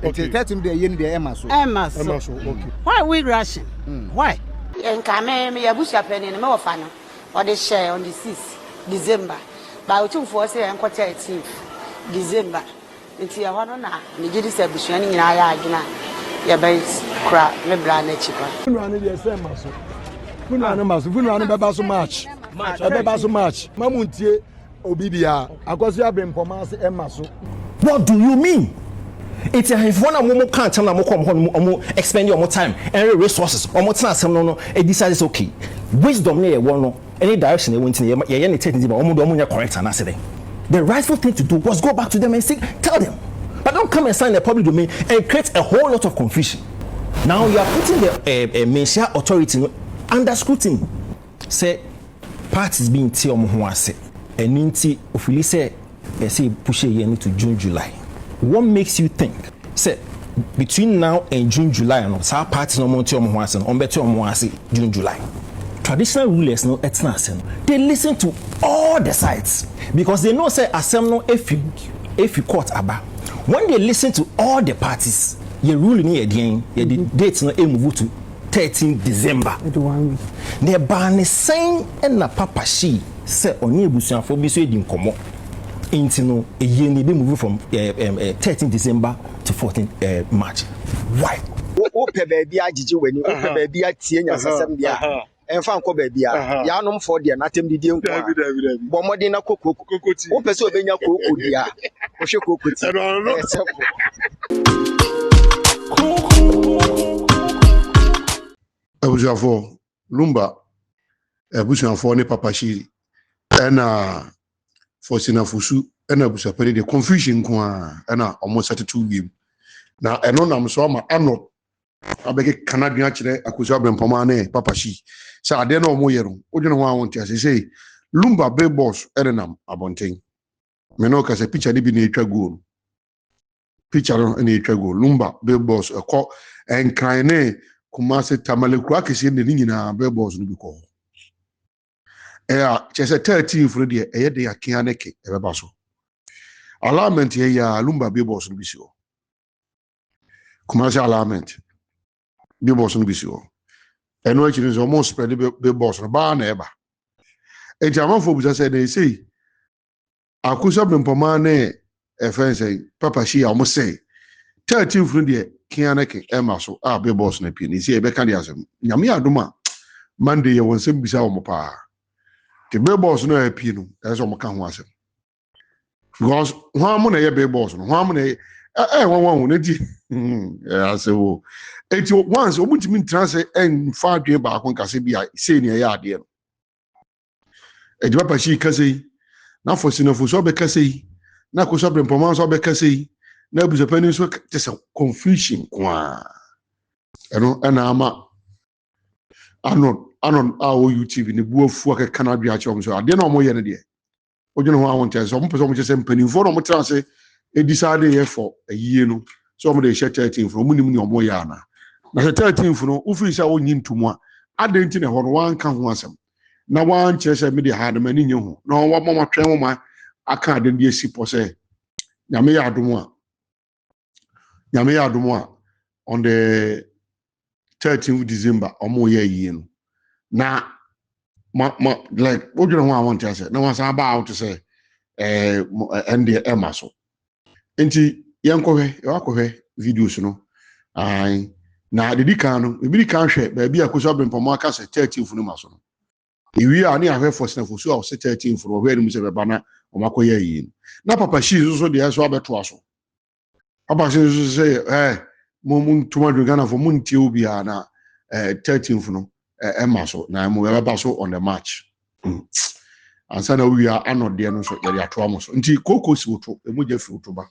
Okay. 13 day yen dey Emma so. Okay. Why we rushing? Why? Nkame me yabusia penny me ofa no. Or the share on the 6th December. By 2 say enko 13th December. Nti ya hono na me gidi se busua ni nyina ya adwena. Ya bai kra me bra na chipa. Funu ane dey say maso. Funu ane maso. Funu ane beba so match. Beba so match. Mamuntie obibia. AKOSUA BREPONGMA se emaso. What do you mean? It's if one of them can't tell them expend your more time and resources or more time. No, it decides okay. Wisdom near one any direction they went in. You're taking them correct and answer. The rightful thing to do was go back to them and say, tell them. But don't come and sign the public domain and create a whole lot of confusion. Now you are putting the ministerial authority under scrutiny. Say parties being tell them who I say and ninety if we say push a year to June, July. What makes you think say between now and June, July and some parties no more tell them who I say on better June, July. Traditional rulers no they listen to all the sides because they know say assembly if you court aba when they listen to all the parties you rule ni again the date no move to 13 December they ban saying and na papa she say oni ebusuafo bi so edi nkomo into no a year ni be move from 13 December to 14 March. Why o pe baby agigi wani o pe baby atie nya sasem dia enfa nko baby a ya nom for dia natem didi nko bo modi na kokoti o pese obenya kokoti dia o hwe kokoti Abusuafo LUMBA abusuafo ne papa shiri na FOSU FOSU na abusuapere de confusion ko na almost 32 game na eno nam so ma Arnold abeke Canadian akire AKOSUA BREPONGMA ne papa shi sa ade na omo yero odwene ho awon tia say LUMBA big boss enam abonten me no ka se picture ni bi na etwa goal picture no na etwa goal LUMBA big boss ekọ enkran ne Kumase Tamaleku akese ne nyina big boss no bi ko chese 13 fro de de akia neke ebeba so alignment ye ya LUMBA big boss no bi si o Kumase alignment big boss no bi si o eno achi no mo spread big boss no ba na eba e jama fo busa say they say AKOSUA BREPONGMA ne say papa shi ya mo say 13 fro de kia neke ema so big boss na pi ni say e be kan dia asem nyame adoma Monday ye wonsem bisa o mo pa the big boss no happy no that's what can was because one money a big boss no one money one di I say oh it once o mutimi transfer en fa dwen ba kon kase bia say ne ya ade no e di papa shi kase na FOSU FOSU be kase na AKOSUA BREPONGMA so be kase na abusapani so just confusion kwa eno na ama Arnold YouTube ni buafu aka Canada achom so ade na omo ye ne de odwene ho awon tia so mo pese mo chese mpani fo no mo tra se e decide ye for ayie no so mo de share 13 fo mo nim ni omo ya na 13 fo no ufiri sa onyi ntumu a ade nti ne ho no wan ka ho asem na wan chese me de ha de mani nye ho na wo mo twen wo ma aka ade de esi po se nyame ya adomo a on the 13th December omo ye yi no na like odwene ho awon tia se na wan sa ba out say and the Emma so enti yakọhwe videos no ai na dedi kan no ebi kan hwe ba bi AKOSUA BREPONGMA ka se 13th no maso no ewi ani ahwe FOSU FOSU a se 13th no hwe ni se be ba na o makoye yi na papa shi so de so abeto aso papa shi so say mun tuma do Ghana for mun tie obi na 13th no Emma so na mo be so on the match ansana we are Arnold there no so ya to am so nti koko si woto emuja fi woto ba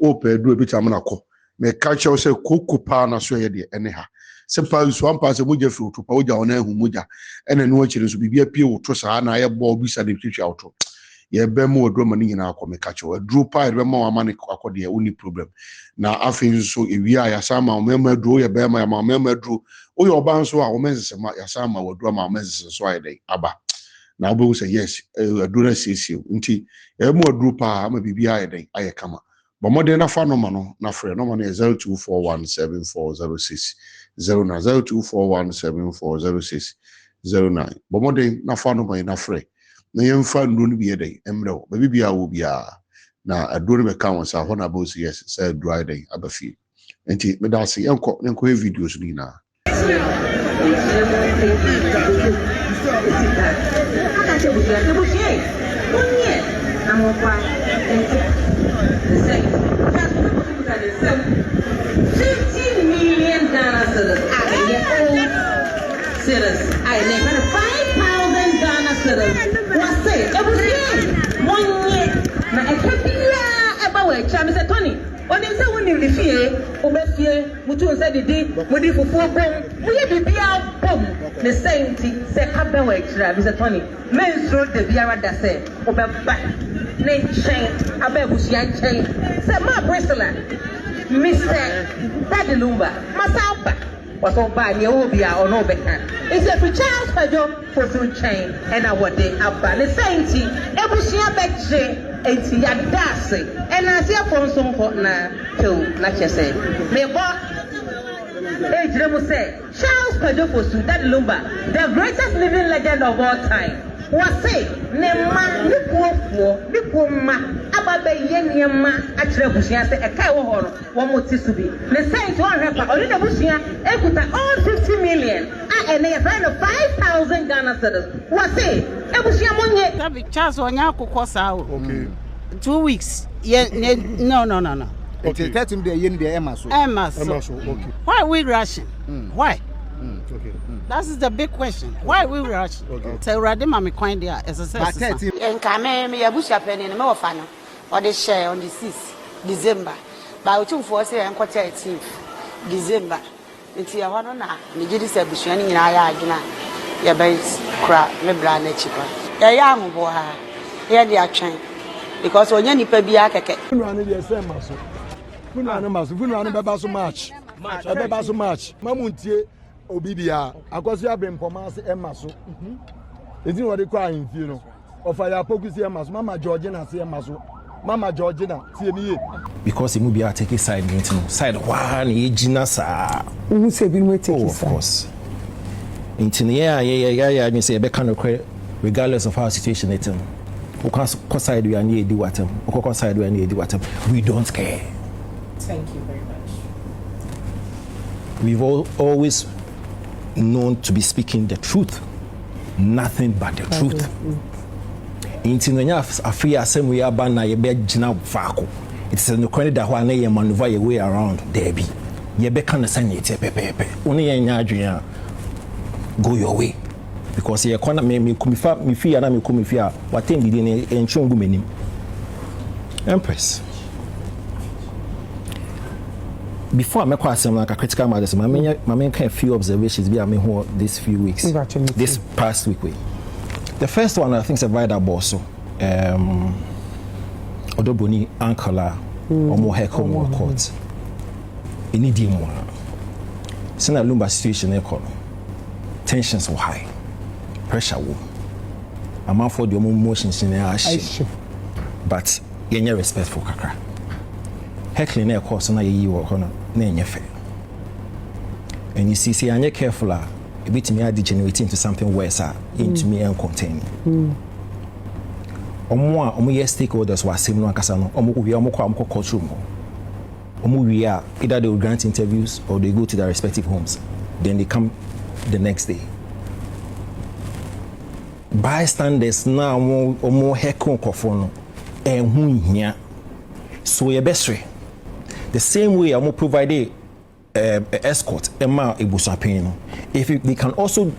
o pe do ebi chama na ko me catch you say koko pa na so ye de ene ha se pa so am pa se muja fi woto pa o ja ona ehu muja ene no akire so bibia pie woto sa na ye bo bi sa de twitwa woto ye be mo odro mani nyina akọ me catch you adro pa ye be ma wa mani akọ de uni problem na afin so ewi a ya sama o mema adro ye be ma ya ma mema adro o ye oba nso a o mense ma ya sama wadro ma mense so aye dey aba na obo say yes adura sisi nti e mo adru pa ama bibia aye den aye kama But more than a fan no na frɛ no man 0241740609 0241740609 but more than na fan no man na frɛ na yɛmfa nduro no bi yɛdɛn mmerɛ ba bibia wo bia na aduro no bɛka wɔn sa hɔ na ba osi yes sɛ dry day abafie enti me da se yɛnkɔ videos no nyinaa $50 million cedars. I never 5,000 Ghana cedars. What's it? It was here. 1 year. Now I can't be about it. Chami said, Tony, when they say when you live here, Obefie, Mutu said the day, when you for 4 bomb, we be out bomb. The same thing, say, Abba, Mr. Tony, men throw the Viara that say, Obeba, name chain, Abba Bushia chain, say, my Bristler, Mr. Daddy Lumba, Masaba. Was all by the Obia or no better. It's a Charles Pajo for through chain and our day up by the same thing. Ebushia Betche, 80 Yadasi, and I see a phone song for now, too, like you say. Me what? Age Remo say, Charles Pajo for through that Lumba, the greatest living legend of all time. Was say, Nema, Nipoma, Ababe Yenema, Atrebushia, a cow, one more tisubi. The same to one rapper, only the Bushia, Ekuta, all 50 million, and they find 5,000 Ghana cedars. Was say, Ebushia Monye, Charles Wanyako Kosa. Okay. 2 weeks. Yeah, no. Okay. 30 days yen the Emma. Okay. Why are we rushing? Why? Okay. That is the big question. Why are we rushing? So already mama coin there as a But 30 And come me a bush up in the Mofano or the share on the 6th December. By 2 4 and quarter 18th December. Until I want to know, the Jidis are bushing in Ayagina. Your base crap, me brand cheaper. A young boy, here they are trying. Because when you pay Biaka, Mamuntie Obibia, AKOSUA BREPONGMA FAUSTINA. It's what they call in you of fire focus here, Mama Georgina, see Maso, Mama Georgina, see me. Because he will be taking side meeting, side one, Gina, sir. Who say we take of course. Yeah, I say, credit, regardless of our situation, it's side we are near the water, side we are near the water. We don't care. Thank you very much. We've always known to be speaking the truth, nothing but the truth. Inti no nya afri asem we aba na ye be gina faako. It is no credit that one ye maneuver your way around there be. Ye be kan san ye pepepe. Oni ye nya adwen go your way. Because ye corner me kumifa me fi na me kumifi a watem didi ne enchungu menim. Empress. Before I make some like a critical matters, my main kind of few observations be I mean who these few weeks, this past week. The first one I think is a vital boss. Odoboni Ankala or more heckle more courts. In Indian one. Sena Lumba situation tensions were high, pressure war. I'm out for the emotions in the ash. But you respect for Kakra. Heckling their course na ye work on na fair. And you see, I'm careful, a bit me degenerate into something worse into me and contain. Omo yes stakeholders were same no akasa no omo we omo kwa culture mo. Omo we are either they will grant interviews or they go to their respective homes. Then they come the next day. Bystanders now omo heckle kofo no hu hia. So ye best way. The same way I'm provide escort, if they can also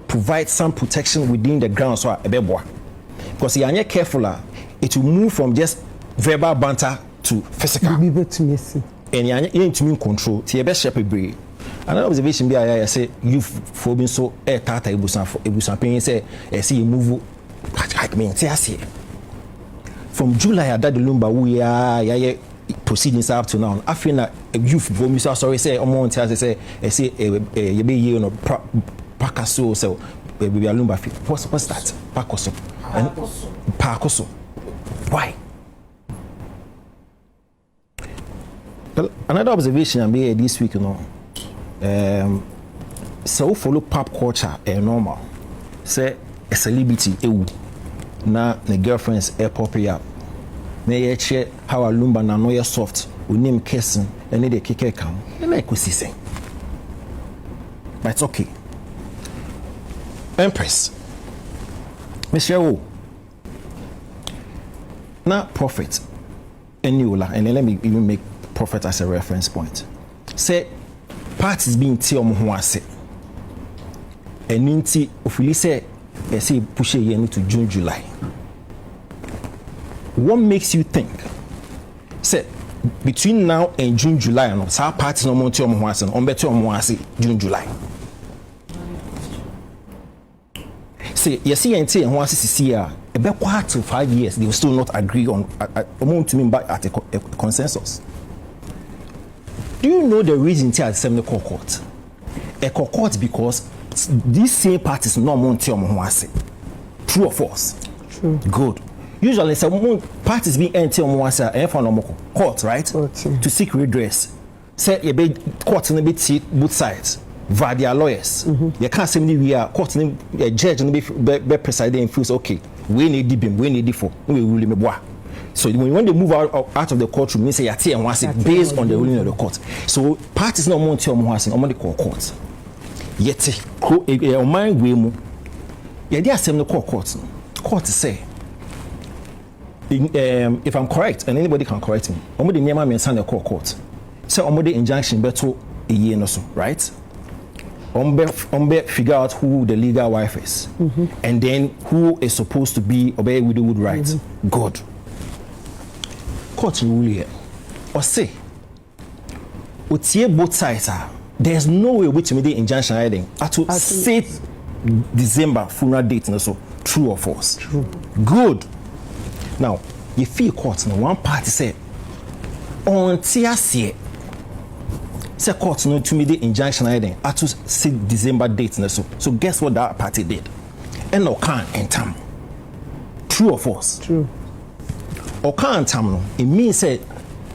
provide some protection within the ground, so because you are not careful, it will move from just verbal banter to physical. And you need to control. To your best shepherd breed. Another observation be I say you for being so tata ebusan pain say see you move like me. See from July at that Lumba we are proceedings up to now. I feel that youth for sorry say amount say you be you know Pakaso so we are Lumba. What's that? Pakoso. And Pakoso. Why? Another observation I made this week, so follow pop culture normal. Say a celebrity, na the girlfriends pop up. May check how a lumba na no soft. We name kissing and need a kick come. And I could see. But it's okay. Empress. Monsieur, now prophet. And let me even make prophet as a reference point. Say parties being Tiom Huase. And Ninti, if we say push a year to June, July. What makes you think? Say between now and June, July, no, some parties no more Tiom Huase, on better Huase, June, July. Say, you see, and say, and once this year, about quarter to 5 years, they will still not agree on to me back at a consensus. Do you know the reason to have the court? A court because these same parties no more to true or false? True. Good. Usually, some parties being court, right? To seek redress. Say, you be court in a bit both sides. Via their lawyers. You can't say we are court a judge and be presiding and feels okay. We need him, we need it for we will me boy. So when they move out of the courtroom, they say yati and was it based on the ruling of the court. So parties no more tell me on the court. Yet a mind we mu. Yeah, they are saying the court. Court say if I'm correct, and anybody can correct me, I'm the name and sign the court. So I'm the injunction better a year or so, right? Figure out who the legal wife is, and then who is supposed to be obey widowhood rights. Good. Court rule here, or say, both sides are. There's no way which made the injunction hiding. To say December funeral date and so true or false. True. Good. Now, you feel court now one party say on TSC. Say court no to me the injunction hiding to say December date and so guess what that party did? And no can and tam. True or false? True. Or can't tam no. It means say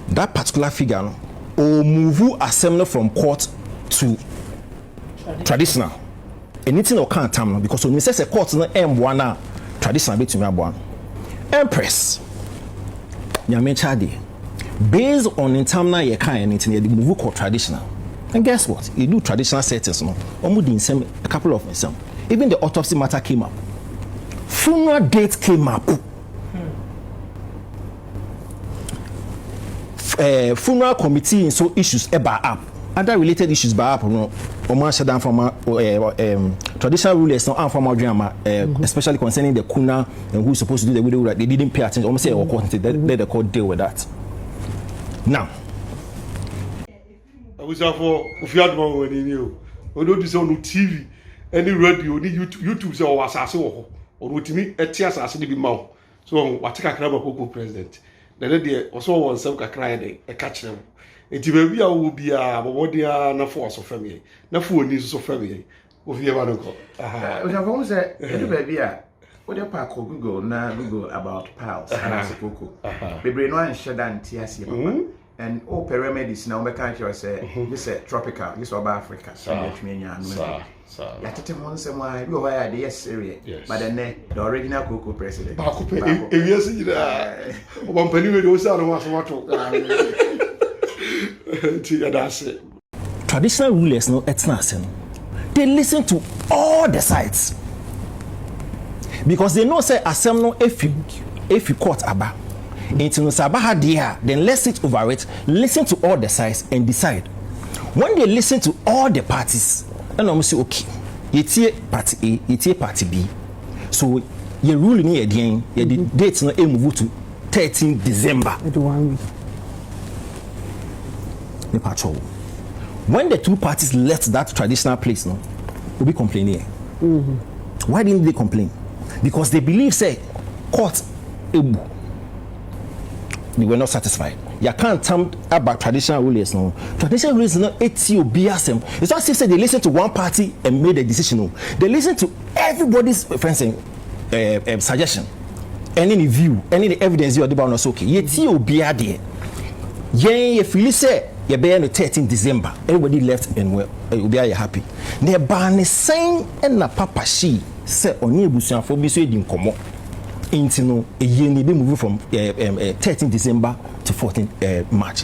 that particular figure no or move assembly from court to traditional. Anything or can't tam no because when we say court no M1 traditional bit to me abwan. Empress. Nyame chadi. Based on internal ye kind anything you move called traditional. And guess what? You do traditional settings no. Almost in a couple of them. Even the autopsy matter came up. Funeral date came up. Funeral committee and so issues about up. Other related issues by up no. Oman shut down from traditional rulers no and from our drama, especially concerning the kuna and who's supposed to do the widow right. They didn't pay attention. Almost say let the court deal with that. Now, I was for if you had one when you knew, or don't be on TV, any radio, any YouTube, so was as or with me a tears as in the mouth. So, what take a crab of president. The lady also wants some crying a catch them. It will be a what they are not force of family, not for news of family. Of your one go. We have always said, baby. What do you pack Google now? Google about pals and as a cocoa. Baby, no one shut down TSC. And all pyramids now, my country say, this is tropical, this is about Africa. So, you have to once and why you are the serious, but then the original cocoa president. Yes, one penny with those other ones. Traditional rulers no etnasen. They listen to all the sides. Because they know say asem no if you court aba into no sabaha dia then let's sit over it, listen to all the sides and decide. When they listen to all the parties, and I'm say okay, you tie party A, you tie party B. So you rule me again, the date no move to 13 December. When the two parties left that traditional place, no, will be complaining. Why didn't they complain? Because they believe, say, court, they were not satisfied. You can't tell about traditional rulers, no. Traditional rulers no BSM. It's not say they listen to one party and made a decision. No. They listen to everybody's suggestion, any view, any evidence you are about. Okay, yet you be there. yen feel say ye be on the 13 December everybody left and well will be happy ne ba ne sen na papa she say oni ebusuafo bi so edi nkomo into no a year be moving from 13 December to 14 March.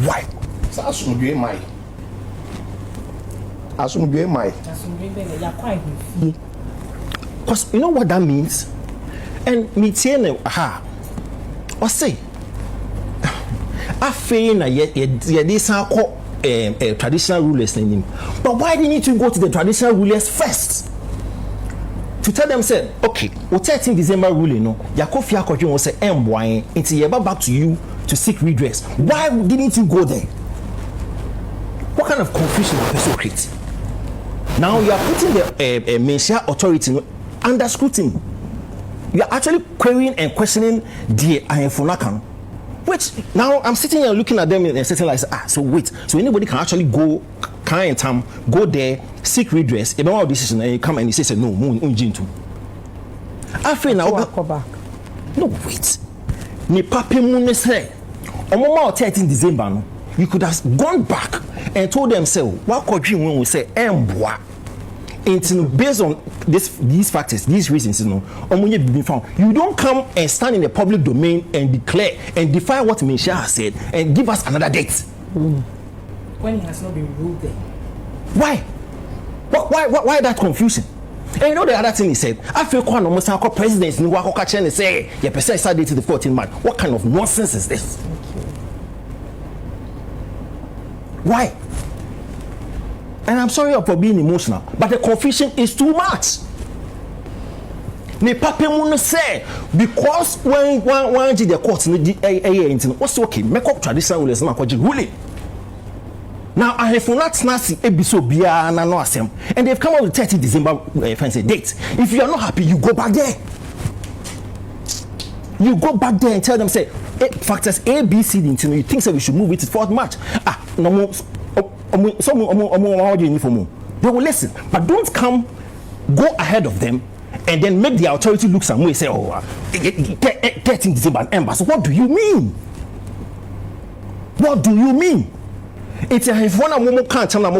Why? Asumdwe mai. Because you know what that means? And me tiene or say I feel na ye this traditional rulers in him. But why do you need to go to the traditional rulers first? To tell them say, okay, o 13 December ruling no, Yakofi Akotwe will say why until you back to you to seek redress. Why didn't you go there? What kind of confusion are you creating? Now you are putting the Ministerial authority under scrutiny. You are actually querying and questioning the Ayenfunakan. Which now I'm sitting here looking at them and sitting like, so wait, so anybody can actually go go there, seek redress, about all decision, and you come and you say no, I feel now go back. No, wait. Ni papi mune say, on 13 December, no, you could have gone back and told themselves, what could you when we say based on these factors, these reasons, you don't come and stand in the public domain and declare and defy what Misha has said and give us another date. When he has not been ruled there. Why? Why that confusion? And you know the other thing he said, I feel quite almost like presidents in Wako and say, yeah, percent start date to the 14th March. What kind of nonsense is this? Why? And I'm sorry for being emotional, but the confusion is too much. Ne pape mun say because when the court what's okay, make up traditional rulers na kwaji ruling. Now I have not snazzy ebiso bia na no asem, and they've come out with 30 December fancy date. If you are not happy, you go back there. You go back there and tell them say factors A, B, C, D. You think so we should move it to 4th March? No more. They will listen, but don't come, go ahead of them, and then make the authority look some way. Say, 13 December embassy. What do you mean? What do you mean? It's if one of can't tell them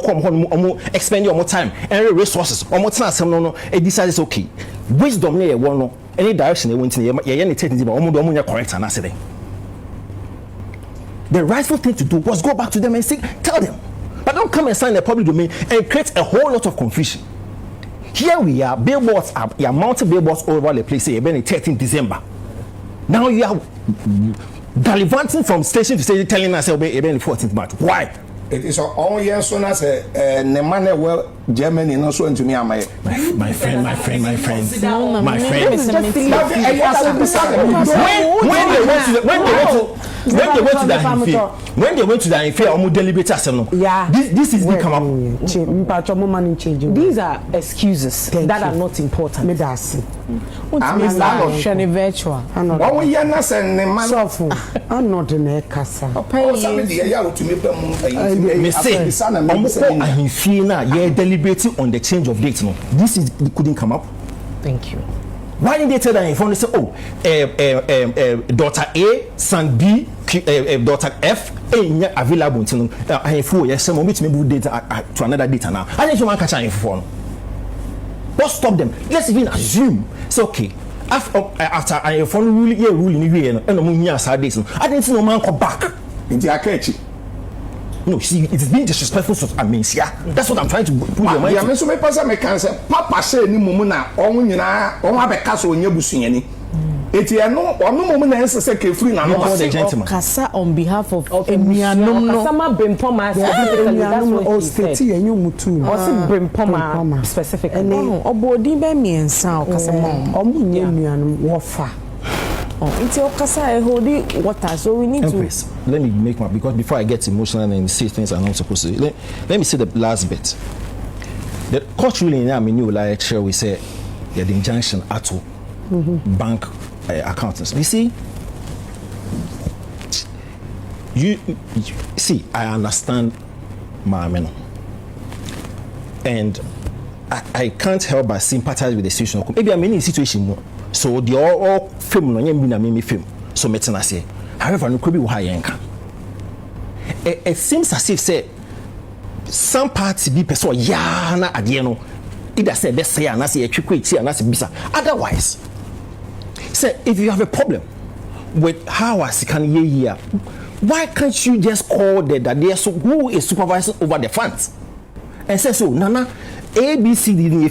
expend your more time and resources or more time. No, it decides okay. Wisdom near one any direction they went in. You're taking the correct and answer. The rightful thing to do was go back to them and say, tell them. But don't come and sign the public domain and create a whole lot of confusion. Here we are, billboards are mounted billboards all over the place. Say, 13 December. Now you are gallivanting from station to station, telling us about 14th March. Why? It is all years soon as a man well Germany not so into me. My friend. My friend. When they went to the affair, almost deliberate. Yeah, this is become These are excuses that are not important. I'm virtual. What we are not saying, I'm not in a casa. Me say, I'm feeling deliberating on the change of date. No, this is couldn't come up. Thank you. Why didn't they tell them? If they say, daughter A, son B, daughter F, available until I have yes, some of me data to another data now. I think you want to catch phone. What stop them? Let's even assume it's okay. After I have ruling here, and I didn't see no man come back into a catch. No, see, it is being disrespectful to Amensia. That's what I'm trying to put your mind. Yeah, so me person me can say, Papa say ni mumu na omu nyina omu abeka onye busunya ni. Eti no mumu na ense say ke free na no the gentleman. Kasa on behalf of Emianom no. Kasama Brempoma specifically. That's what he said. Osi Brempoma specifically. No, obodi be miensa o kasama. Omu nye nuanom wofa. It's your casa holding water, so we need Empress, to. Let me make my because before I get emotional and say things I'm not supposed to. Let me say the last bit. The court ruling I mean, you like share we say the injunction at bank accountants. You see, you see, I understand my men, and I can't help but sympathize with the situation. Maybe I'm in a situation. So the all film no nyem bi na me film so metena say however no could be high enka it seems as if say some parts be person ya na ade no either say best say na say etwekwe na say bisa. Otherwise say if you have a problem with how as can here, why can't you just call that there so who is supervising over the funds and say so nana ABCD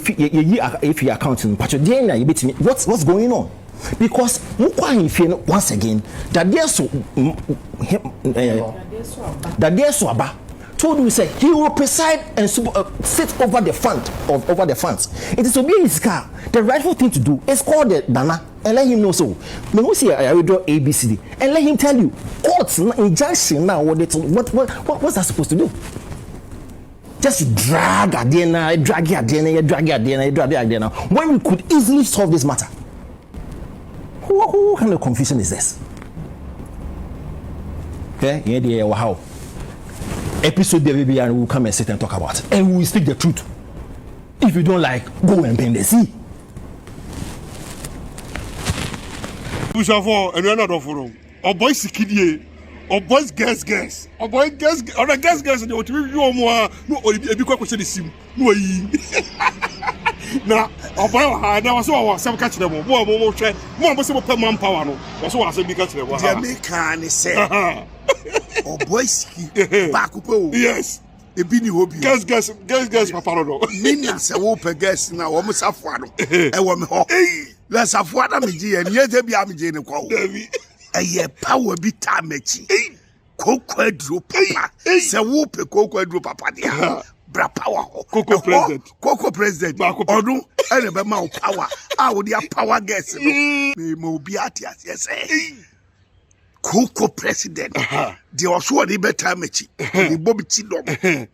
if you accounting but you bet me what's going on, because once again that there's so aba told me say he will preside and sit over the funds. It is to be his car. The rightful thing to do is call the Dana and let him know so. Me who say I will draw ABCD and let him tell you courts injunction now what's that supposed to do? Just drag Adena, when we could easily solve this matter. What kind of confusion is this? Okay, yeah, how? Episode there will and we'll come and sit and talk about it. And we will speak the truth. If you don't like, go and bend the sea. We shall fall and another forum. Our boys Sikidie, our boys guess. Our boys guess, or the guess, and what you more no or if you question the sim. No, now, our boy, I was so some catch them more try, more possible per manpower. Was what I said because there was a mechanic say. Oh boys, back up. Yes. A bini hobby. Guess, Papa. Millions of open guests now, almost a father. A woman, let's have what I'm and yet there be a Jane call. A year power be tamechi. Coco drop, papa. Say whoop a coco drop, papa. Bra power. Coco president. Odu, and a mount power. I would have power guests. Me mobiatias, yes, Coco president. The also the better mechi. The Bobby Chidom.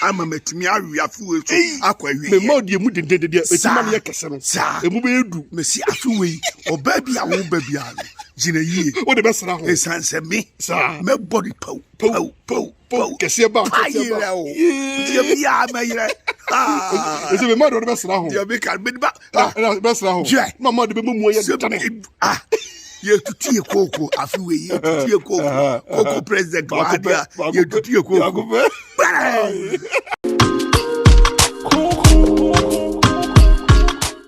I'm a metimia, we are full. Aqua, the more you would did the Samania Casano. Sir, a movie do, Messi Afui, or baby, I won't baby. Gina, what the best now is answer me, sir. My body po, Cassiaba. It's a mother of the best now. You make a bit back. Best now. My mother be more. You to tea cocoa, a few years, cocoa president, you to tea cocoa.